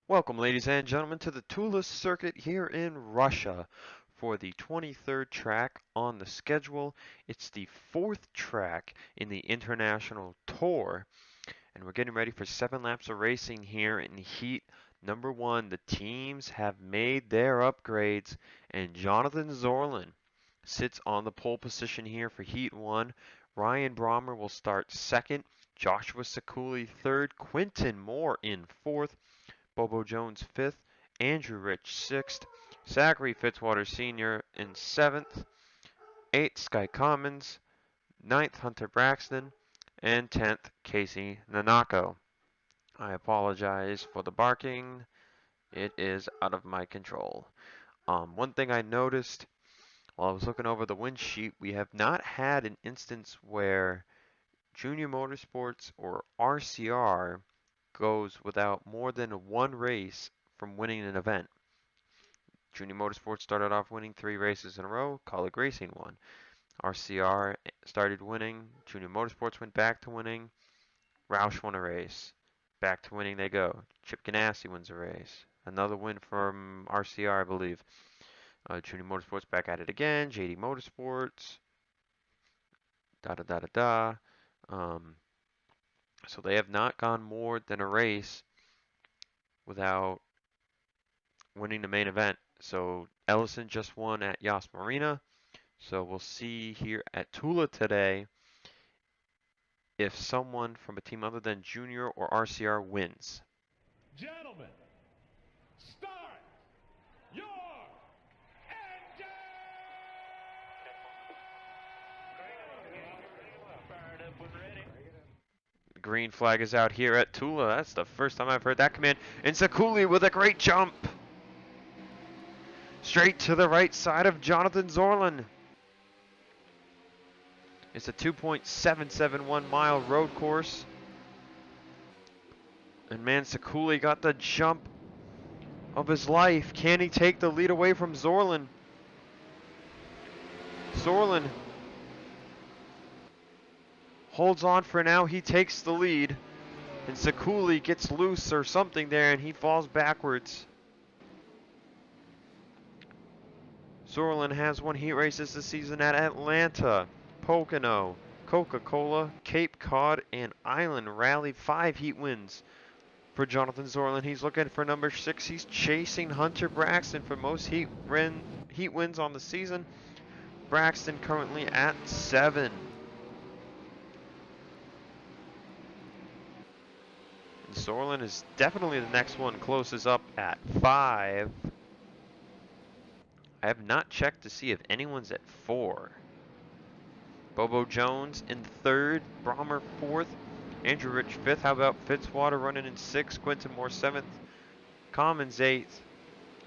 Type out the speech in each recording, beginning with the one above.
Welcome, ladies and gentlemen, to the Tula circuit here in Russia for the 23rd track on the schedule. It's the fourth track in the International Tour, and we're getting ready for 7 laps of racing here in heat number 1. The teams have made their upgrades, and Jonathan Zorlin sits on the pole position here for heat 1. Ryan Brommer will start second, Joshua Sekuli third, Quinton Moore in fourth, Bobo Jones 5th, Andrew Rich 6th, Zachary Fitzwater Sr. in 7th, 8th Sky Commons, 9th Hunter Braxton, and 10th Casey Nanako. I apologize for the barking. It is out of my control. One thing I noticed while I was looking over the win sheet, we have not had an instance where Junior Motorsports or RCR goes without more than one race from winning an event. Junior Motorsports started off winning 3 races in a row. Colleague Racing won. RCR started winning. Junior Motorsports went back to winning. Roush won a race. Back to winning they go. Chip Ganassi wins a race. Another win from RCR, I believe. Junior Motorsports back at it again. JD Motorsports. Da da da da da. So they have not gone more than a race without winning the main event. So Ellison just won at Yas Marina. So we'll see here at Tula today if someone from a team other than Junior or RCR wins. Gentlemen, start your engine! The green flag is out here at Tula. That's the first time I've heard that command. And Sekuli with a great jump. Straight to the right side of Jonathan Zorlin. It's a 2.771 mile road course. And man, Sekuli got the jump of his life. Can he take the lead away from Zorlin? Zorlin holds on for now. He takes the lead. And Sekuli gets loose or something there and he falls backwards. Zorlin has won heat races this season at Atlanta, Pocono, Coca-Cola, Cape Cod, and Island Rally. 5 heat wins for Jonathan Zorlin. He's looking for number 6. He's chasing Hunter Braxton for most heat wins on the season. Braxton currently at 7. And Zorlin is definitely the next one closest up at 5. I have not checked to see if anyone's at 4. Bobo Jones in 3rd, Brommer 4th, Andrew Rich 5th. How about Fitzwater running in 6th, Quinton Moore 7th, Commons 8th,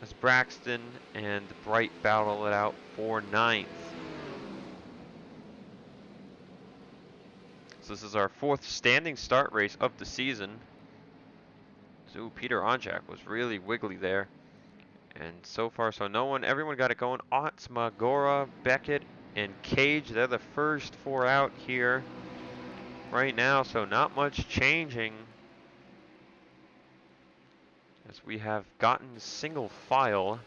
as Braxton and Bright battle it out for 9th. So this is our 4th standing start race of the season. So Peter Onjak was really wiggly there. And so far, so no one, everyone got it going. Otzma, Gora, Beckett, and Cage, they're the first 4 out here right now, so not much changing as we have gotten single file.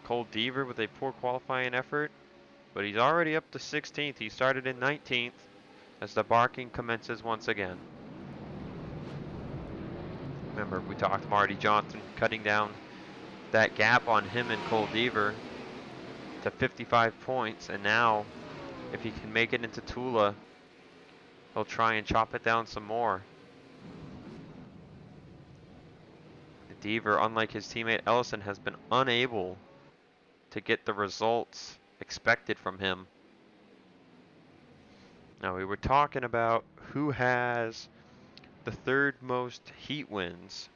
Cole Deaver with a poor qualifying effort, but he's already up to 16th. He started in 19th as the barking commences once again. Remember, we talked Marty Johnson cutting down that gap on him and Cole Deaver to 55 points, and now if he can make it into Tula, he'll try and chop it down some more. Deaver, unlike his teammate Ellison, has been unable to get the results expected from him. Now, we were talking about who has the 3rd most heat wins.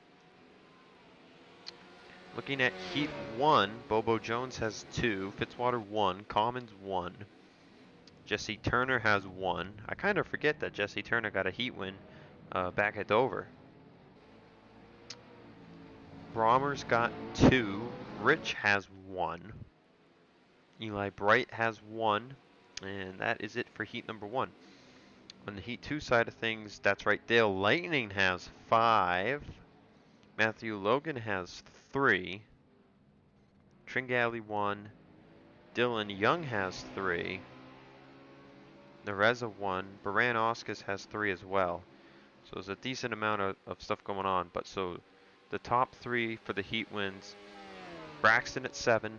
Looking at heat 1, Bobo Jones has 2, Fitzwater 1, Commons 1, Jesse Turner has 1. I kind of forget that Jesse Turner got a heat win back at Dover. Brommer's got 2, Rich has 1, Eli Bright has 1, and that is it for heat number 1. On the heat 2 side of things, that's right, Dale Lightning has 5, Matthew Logan has 3. Tringali 1. Dylan Young has 3. Nereza 1. Baran Oscars has 3 as well. So there's a decent amount of stuff going on. But so the top 3 for the Heat wins: Braxton at 7,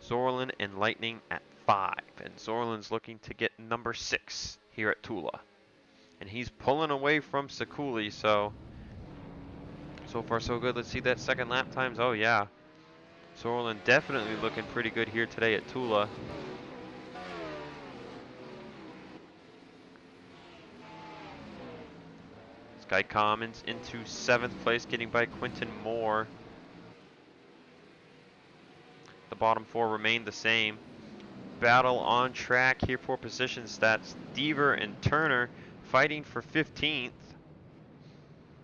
Zorlin and Lightning at 5. And Zorlin's looking to get number 6 here at Tula. And he's pulling away from Sekuli, so far so good. Let's see that second lap times. Oh yeah. Zorlin definitely looking pretty good here today at Tula. Sky Commons into 7th place, getting by Quinton Moore. The bottom 4 remain the same. Battle on track here for position stats. Deaver and Turner fighting for 15th.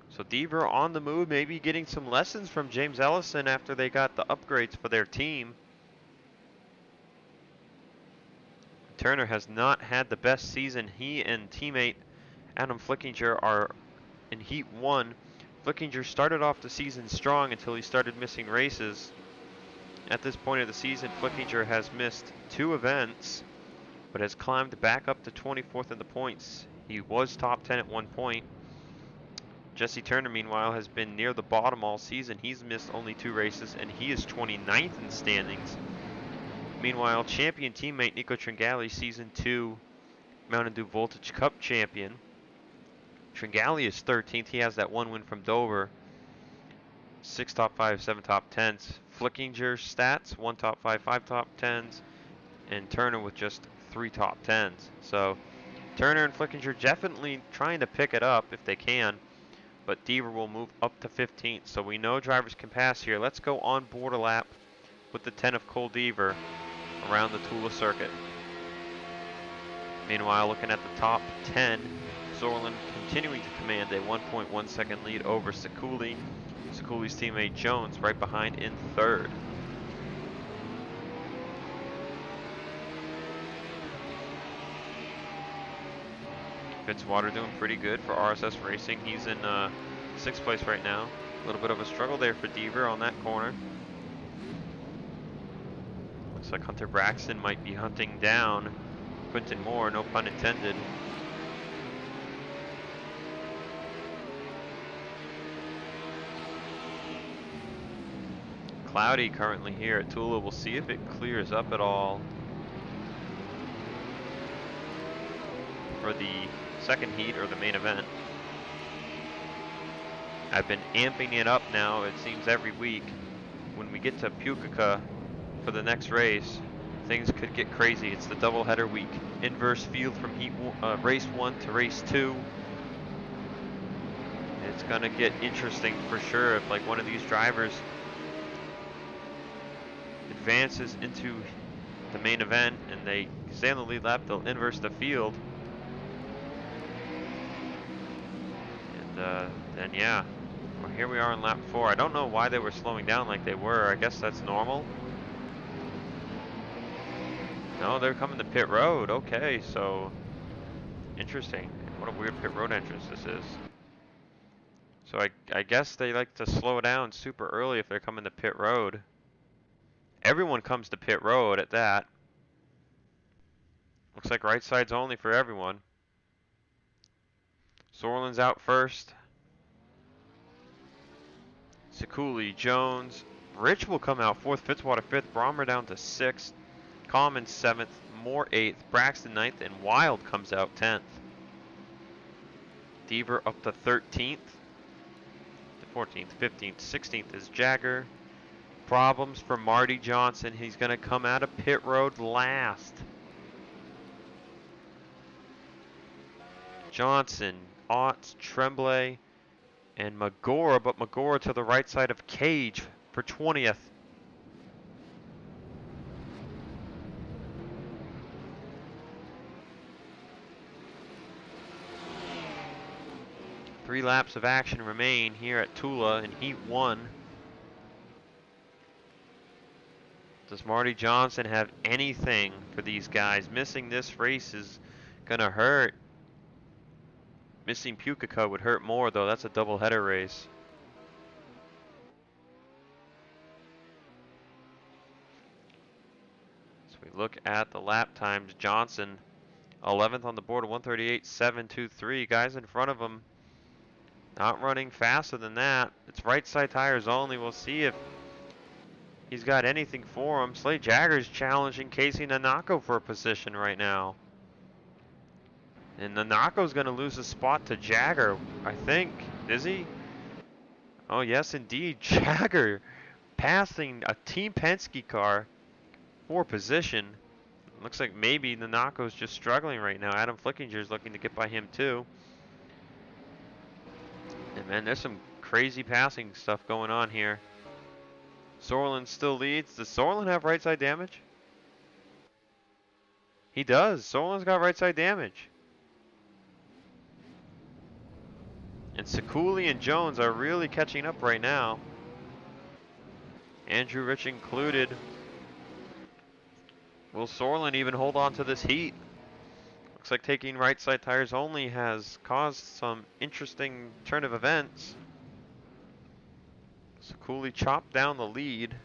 So Deaver on the move, maybe getting some lessons from James Ellison after they got the upgrades for their team. Turner has not had the best season. He and teammate Adam Flickinger are in Heat 1. Flickinger started off the season strong until he started missing races. At this point of the season, Flickinger has missed 2 events, but has climbed back up to 24th in the points. He was top 10 at one point. Jesse Turner, meanwhile, has been near the bottom all season. He's missed only 2 races, and he is 29th in standings. Meanwhile, champion teammate Nico Tringali, Season 2 Mountain Dew Voltage Cup champion. Tringali is 13th. He has that 1 win from Dover. 6 top 5, 7 top 10s. Flickinger stats: 1 top 5, 5 top 10s. And Turner with just 3 top 10s. So Turner and Flickinger definitely trying to pick it up if they can. But Deaver will move up to 15th. So we know drivers can pass here. Let's go on board a lap with the 10 of Cole Deaver around the Tula circuit. Meanwhile, looking at the top 10, Zorlin continuing to command a 1.1 second lead over Sekuli. Sekuli's teammate Jones right behind in 3rd. Fitzwater doing pretty good for RSS Racing. He's in 6th place right now. A little bit of a struggle there for Deaver on that corner. Looks like Hunter Braxton might be hunting down Quinton Moore, no pun intended. Cloudy currently here at Tula. We'll see if it clears up at all for the second heat or the main event. I've been amping it up now, it seems, every week. When we get to Pukaka for the next race, things could get crazy. It's the doubleheader week. Inverse field from race 1 to race 2. It's gonna get interesting for sure if like one of these drivers advances into the main event and they stay on the lead lap, they'll inverse the field. And then yeah, well, here we are in lap 4. I don't know why they were slowing down like they were. I guess that's normal. No, they're coming to pit road. Okay, so interesting. What a weird pit road entrance this is. So I guess they like to slow down super early if they're coming to pit road. Everyone comes to pit road at that. Looks like right sides only for everyone. Zorlin's out first. Sekuli, Jones. Rich will come out 4th, Fitzwater 5th, Brommer down to 6th, Common 7th, Moore 8th, Braxton 9th, and Wild comes out 10th. Deaver up to 13th, 14th, 15th, 16th is Jagger. Problems for Marty Johnson. He's going to come out of pit road last. Johnson, Otts, Tremblay, and Magora, but Magora to the right side of Cage for 20th. Three laps of action remain here at Tula in Heat 1. Does Marty Johnson have anything for these guys? Missing this race is gonna hurt. Missing Pukaka would hurt more though. That's a doubleheader race. look at the lap times. Johnson, 11th on the board, 138.723. Guys in front of him not running faster than that. It's right side tires only. We'll see if he's got anything for him. Slade Jagger's challenging Casey Nanako for a position right now. And Nanako's going to lose a spot to Jagger, I think. Is he? Oh, yes, indeed. Jagger passing a Team Penske car for position. Looks like maybe Nanako's just struggling right now. Adam Flickinger's looking to get by him, too. And, man, there's some crazy passing stuff going on here. Sorlin still leads. Does Sorlin have right side damage? He does. Sorlin's got right side damage. And Sekuli and Jones are really catching up right now. Andrew Rich included. Will Sorlin even hold on to this heat? Looks like taking right side tires only has caused some interesting turn of events. Sekuli chopped down the lead.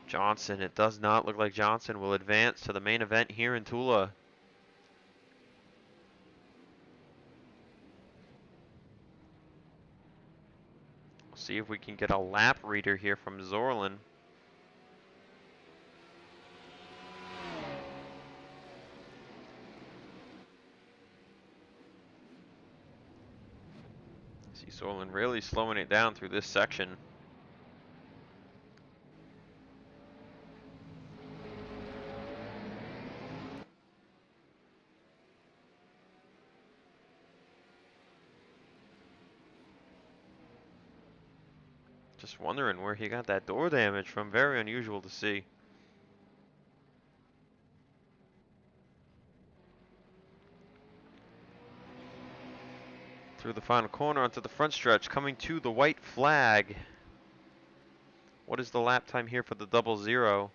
Johnson, it does not look like Johnson will advance to the main event here in Tula. See if we can get a lap reader here from Zorlin. See Zorlin really slowing it down through this section. Just wondering where he got that door damage from. Very unusual to see. Through the final corner onto the front stretch, coming to the white flag. What is the lap time here for the 00?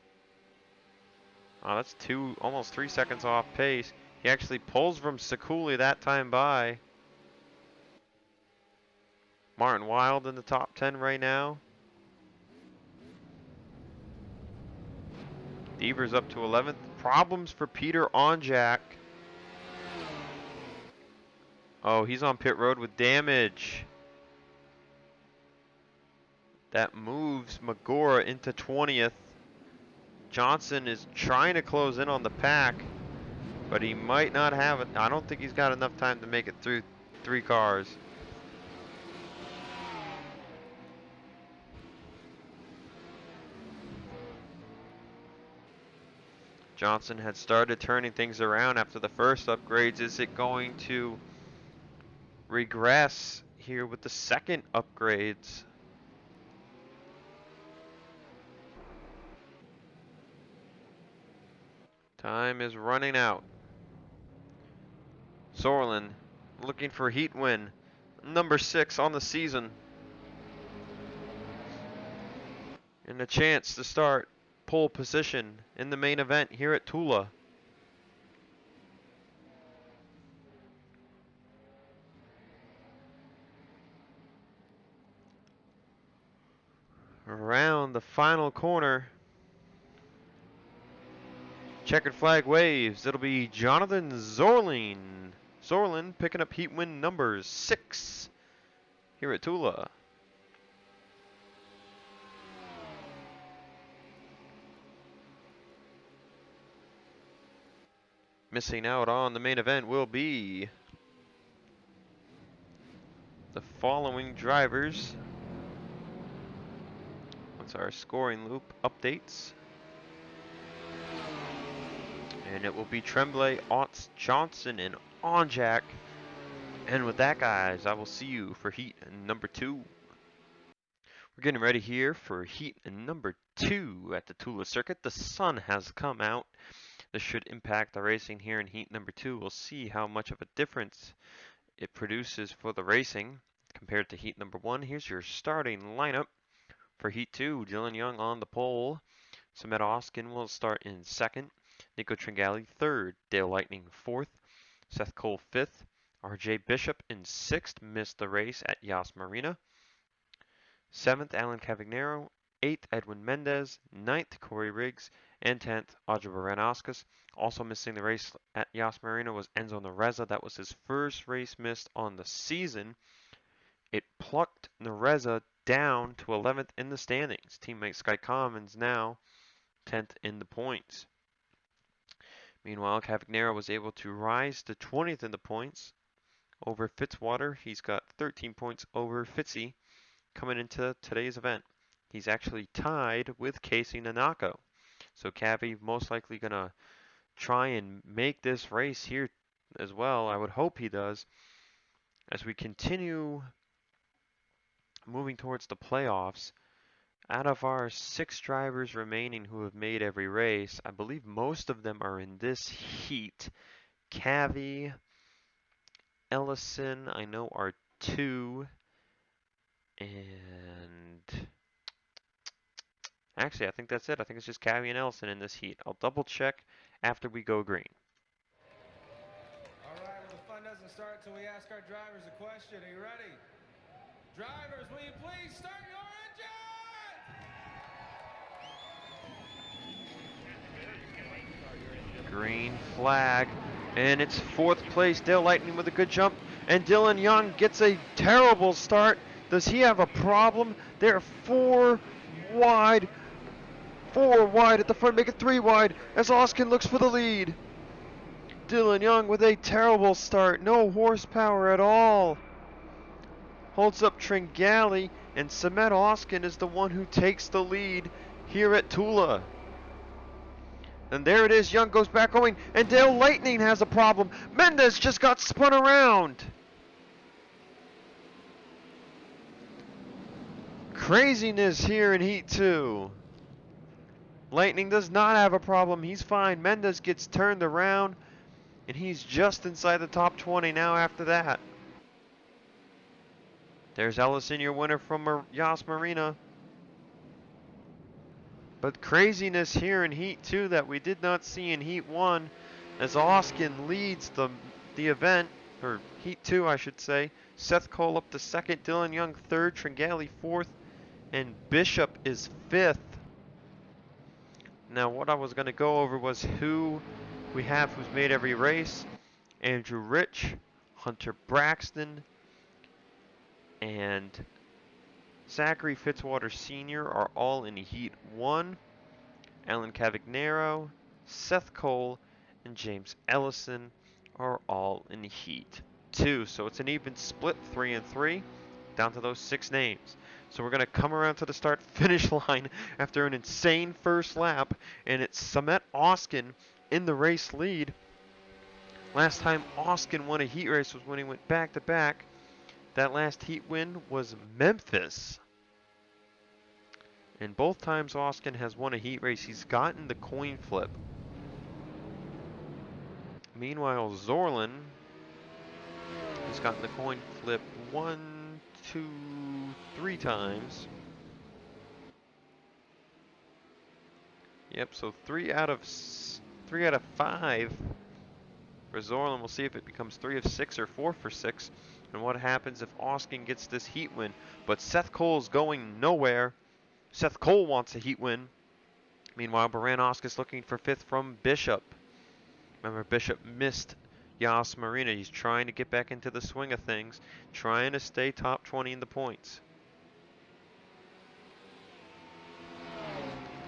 Oh, that's almost 3 seconds off pace. He actually pulls from Sekuli that time by. Martin Wild in the top 10 right now. Devers up to 11th. Problems for Peter Onjak. Oh, he's on pit road with damage. That moves Magora into 20th. Johnson is trying to close in on the pack, but he might not have it. I don't think he's got enough time to make it through 3 cars. Johnson had started turning things around after the first upgrades. Is it going to regress here with the second upgrades? Time is running out. Sorlin looking for heat win. Number 6 on the season. And a chance to start pole position in the main event here at Tula. Around the final corner. Checkered flag waves. It'll be Jonathan Zorlin. Zorlin picking up heat win number 6 here at Tula. Missing out on the main event will be the following drivers. That's our scoring loop updates. And it will be Tremblay, Otts, Johnson, and Onjak. And with that, guys, I will see you for heat number 2. We're getting ready here for heat number 2 at the Tula circuit. The sun has come out. This should impact the racing here in heat number 2. We'll see how much of a difference it produces for the racing compared to heat number 1. Here's your starting lineup for heat 2. Dylan Young on the pole. Sameta Oskin will start in 2nd. Nico Tringali 3rd. Dale Lightning 4th. Seth Cole 5th. RJ Bishop in 6th. Missed the race at Yas Marina. 7th, Alan Cavagnero. 8th, Edwin Mendez. 9th, Corey Riggs. And 10th, Audrey Baranowskis. Also missing the race at Yas Marina was Enzo Nereza. That was his first race missed on the season. It plucked Nereza down to 11th in the standings. Teammate Sky Commons now 10th in the points. Meanwhile, Cavagnero was able to rise to 20th in the points over Fitzwater. He's got 13 points over Fitzy coming into today's event. He's actually tied with Casey Nanako. So Cavi most likely going to try and make this race here as well. I would hope he does. As we continue moving towards the playoffs, out of our 6 drivers remaining who have made every race, I believe most of them are in this heat. Cavi, Ellison, I know are 2, and actually I think that's it. I think it's just Cavi and Ellison in this heat. I'll double check after we go green. All right, well the fun doesn't start until we ask our drivers a question. Are you ready? Drivers, will you please start your engine? Green flag, and it's 4th place. Dale Lightning with a good jump, and Dylan Young gets a terrible start. Does he have a problem? They're 4 wide. 4 wide at the front, make it 3 wide as Oskin looks for the lead. Dylan Young with a terrible start, no horsepower at all. Holds up Tringali, and Samet Oskin is the one who takes the lead here at Tula. And there it is, Young goes back going, and Dale Lightning has a problem. Mendez just got spun around. Craziness here in Heat 2. Lightning does not have a problem, he's fine. Mendez gets turned around, and he's just inside the top 20 now after that. There's Ellison, your winner from Yas Marina. But craziness here in Heat 2 that we did not see in Heat 1 as Oskin leads the event, or Heat 2 I should say. Seth Cole up to 2nd, Dylan Young 3rd, Tringali 4th, and Bishop is 5th. Now what I was going to go over was who we have who's made every race. Andrew Rich, Hunter Braxton, and Zachary Fitzwater Sr. are all in Heat 1. Alan Cavagnero, Seth Cole, and James Ellison are all in Heat 2. So it's an even split, 3 and 3, down to those 6 names. So we're going to come around to the start-finish line after an insane first lap, and it's Samet Oskin in the race lead. Last time Oskin won a heat race was when he went back-to-back. That last heat win was Memphis. And both times Oskin has won a heat race, he's gotten the coin flip. Meanwhile, Zorlin has gotten the coin flip 1, 2, 3 times. Yep, so 3 out of 5 for Zorlin. We'll see if it becomes 3 of 6 or 4 for 6. And what happens if Oskin gets this heat win. But Seth Cole's going nowhere. Seth Cole wants a heat win. Meanwhile, Baranowski's looking for 5th from Bishop. Remember, Bishop missed Yas Marina. He's trying to get back into the swing of things, trying to stay top 20 in the points.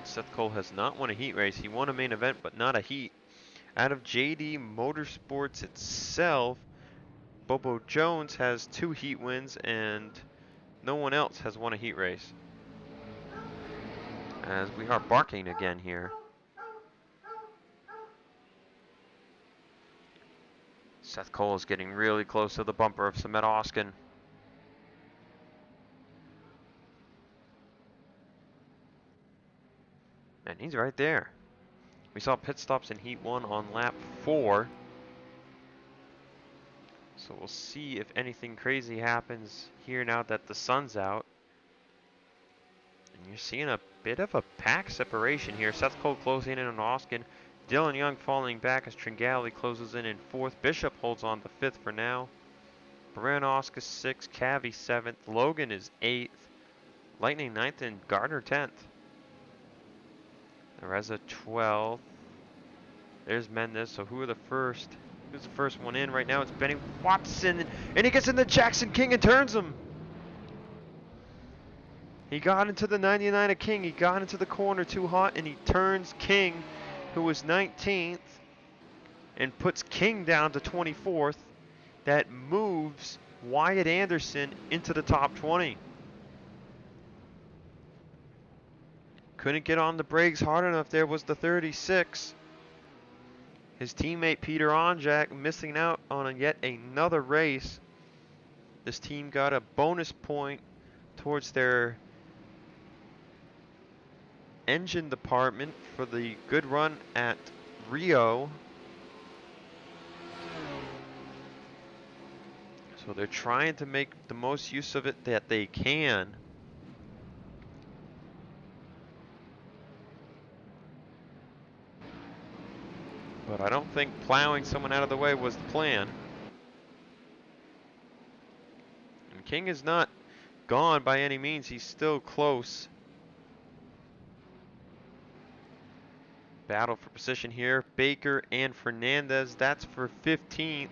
Seth Cole has not won a heat race. He won a main event, but not a heat. Out of JD Motorsports itself, Bobo Jones has 2 heat wins, and no one else has won a heat race. As we are barking again here. Seth Cole is getting really close to the bumper of Samet Oskin. And he's right there. We saw pit stops in Heat 1 on lap 4. So we'll see if anything crazy happens here now that the sun's out. And you're seeing a bit of a pack separation here. Seth Cole closing in on Oskin. Dylan Young falling back as Tringali closes in 4th. Bishop holds on to 5th for now. Baranowski 6th. Cavi 7th. Logan is 8th. Lightning 9th and Gardner 10th. Reza 12th. There's Mendes. So who are the first? Who's the first one in right now? It's Benny Watson. And he gets into Jackson King and turns him. He got into the 99 of King. He got into the corner too hot, and he turns King, who was 19th, and puts King down to 24th. That moves Wyatt Anderson into the top 20. Couldn't get on the brakes hard enough. There was the 36. His teammate Peter Onjak missing out on yet another race. This team got a bonus point towards their engine department for the good run at Rio. So they're trying to make the most use of it that they can. But I don't think plowing someone out of the way was the plan. And King is not gone by any means. He's still close. Battle for position here. Baker and Fernandez. That's for 15th.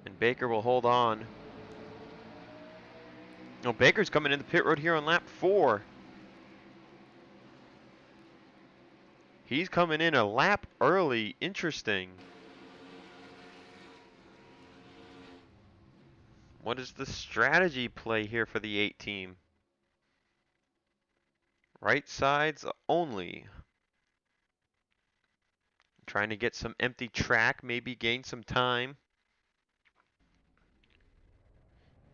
And Baker will hold on. No, Baker's coming in the pit road here on lap 4. He's coming in a lap early. Interesting. What is the strategy play here for the 8 team? Right sides only. Trying to get some empty track, maybe gain some time.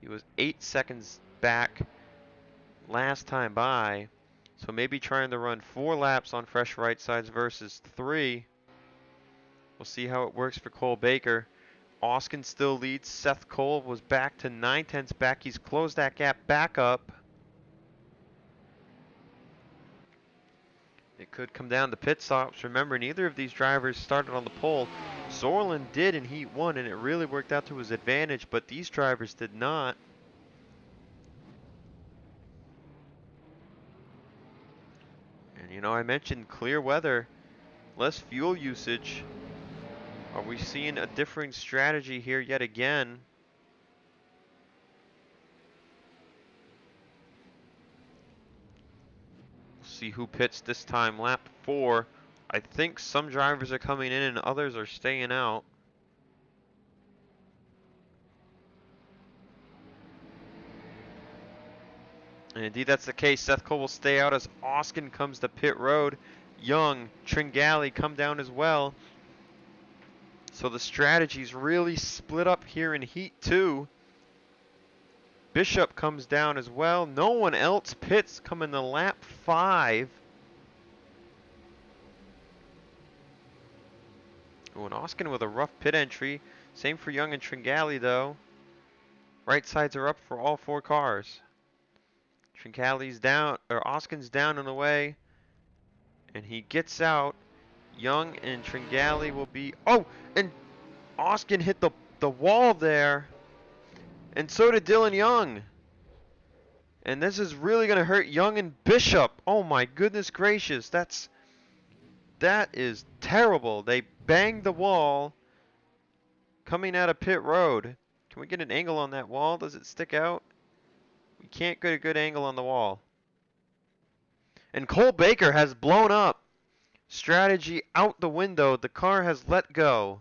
He was 8 seconds back last time by. So maybe trying to run 4 laps on fresh right sides versus 3. We'll see how it works for Cole Baker. Oskin still leads. Seth Cole was back to 9/10 back. He's closed that gap back up. It could come down to pit stops. Remember, neither of these drivers started on the pole. Zorlin did in Heat 1, and it really worked out to his advantage, but these drivers did not. And you know, I mentioned clear weather, less fuel usage. Are we seeing a differing strategy here yet again? See who pits this time. Lap 4. I think some drivers are coming in and others are staying out. And indeed that's the case. Seth Cole will stay out as Oskin comes to pit road. Young, Tringali come down as well. So the strategy's really split up here in Heat 2. Bishop comes down as well. No one else pits coming to lap 5. Oh, and Oskin with a rough pit entry. Same for Young and Tringali though. Right sides are up for all 4 cars. Trincali's down, or Oskin's down and away. And he gets out. Young and Tringali will be, oh, and Oskin hit the wall there. And so did Dylan Young. And this is really going to hurt Young and Bishop. Oh my goodness gracious. That is terrible. They banged the wall coming out of pit road. Can we get an angle on that wall? Does it stick out? We can't get a good angle on the wall. And Cole Baker has blown up. Strategy out the window. The car has let go.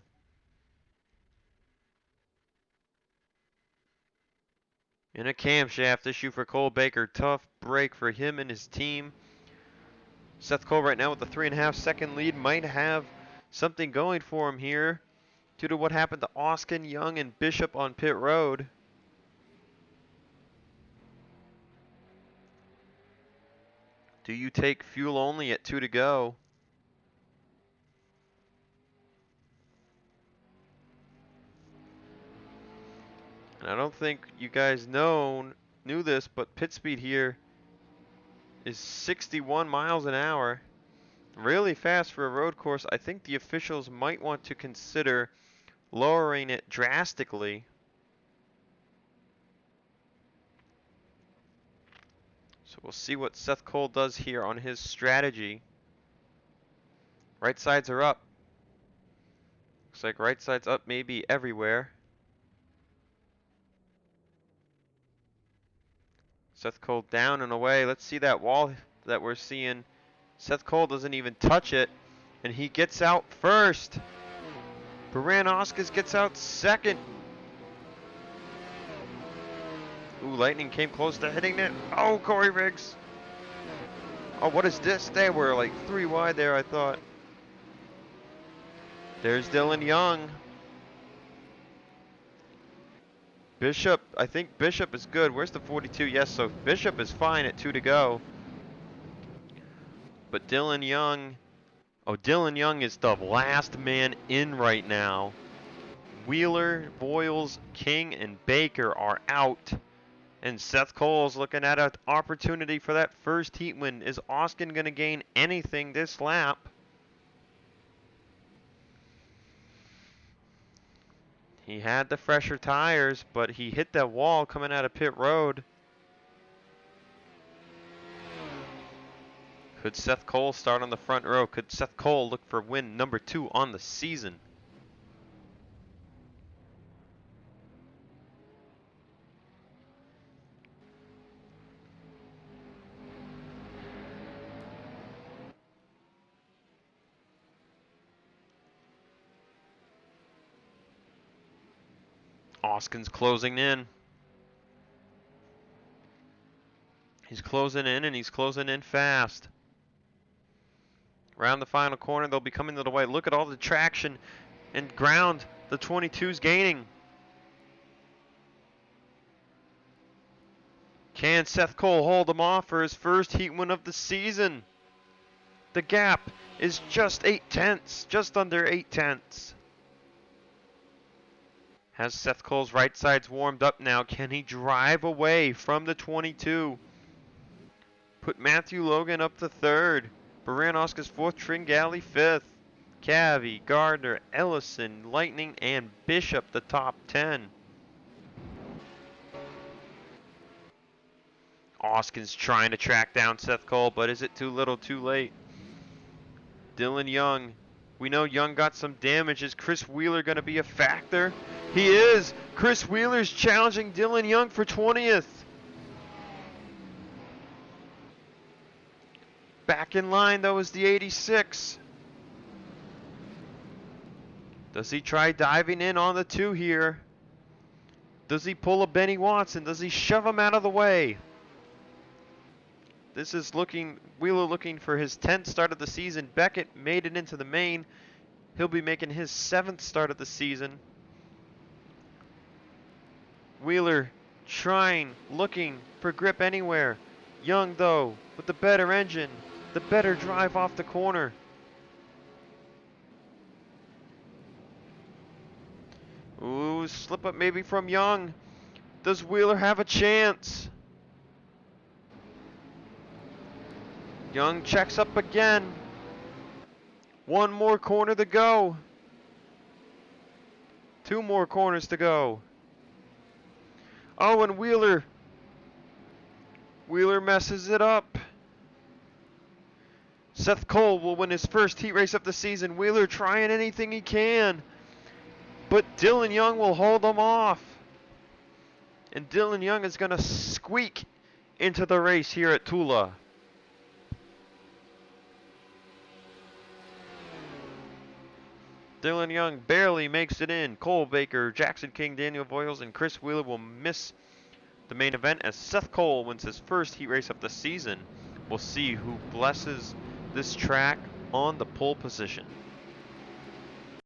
And a camshaft issue for Cole Baker. Tough break for him and his team. Seth Cole right now with the 3.5 second lead might have something going for him here due to what happened to Oskin, Young, and Bishop on pit road. Do you take fuel only at 2 to go? And I don't think you guys knew this, but pit speed here is 61 miles an hour. Really fast for a road course. I think the officials might want to consider lowering it drastically. We'll see what Seth Cole does here on his strategy. Right sides are up. Looks like right side's up maybe everywhere. Seth Cole down and away. Let's see that wall that we're seeing. Seth Cole doesn't even touch it, and he gets out first. Baranowskis gets out second. Ooh, Lightning came close to hitting it. Oh, Corey Riggs. Oh, what is this? They were like 3 wide there, I thought. There's Dylan Young. Bishop, I think Bishop is good. Where's the 42? Yes, so Bishop is fine at 2 to go. But Dylan Young, oh, Dylan Young is the last man in right now. Wheeler, Boyles, King, and Baker are out. And Seth Cole's looking at an opportunity for that first heat win. Is Austin going to gain anything this lap? He had the fresher tires, but he hit that wall coming out of pit road. Could Seth Cole start on the front row? Could Seth Cole look for win number 2 on the season? Oskin's closing in. He's closing in, and he's closing in fast. Around the final corner, they'll be coming to the white. Look at all the traction and ground the 22's gaining. Can Seth Cole hold him off for his first heat win of the season? The gap is just 0.8, just under 0.8. Has Seth Cole's right sides warmed up now? Can he drive away from the 22? Put Matthew Logan up to 3rd. Baranowski's 4th, Tringali 5th. Cavi, Gardner, Ellison, Lightning, and Bishop the top 10. Oskin's trying to track down Seth Cole, but is it too little too late? Dylan Young. We know Young got some damage. Is Chris Wheeler going to be a factor? He is! Chris Wheeler's challenging Dylan Young for 20th. Back in line, though, is the 86. Does he try diving in on the 2 here? Does he pull a Benny Watson? Does he shove him out of the way? This is Wheeler looking for his 10th start of the season. Beckett made it into the main. He'll be making his 7th start of the season. Wheeler trying, looking for grip anywhere. Young, though, with the better engine, the better drive off the corner. Ooh, slip up maybe from Young. Does Wheeler have a chance? Young checks up again. 1 more corner to go. 2 more corners to go. Oh, and Wheeler messes it up. Seth Cole will win his first heat race of the season. Wheeler trying anything he can. But Dylan Young will hold him off. And Dylan Young is going to squeak into the race here at Tula. Dylan Young barely makes it in. Cole Baker, Jackson King, Daniel Voiles, and Chris Wheeler will miss the main event as Seth Cole wins his first heat race of the season. We'll see who blesses this track on the pole position.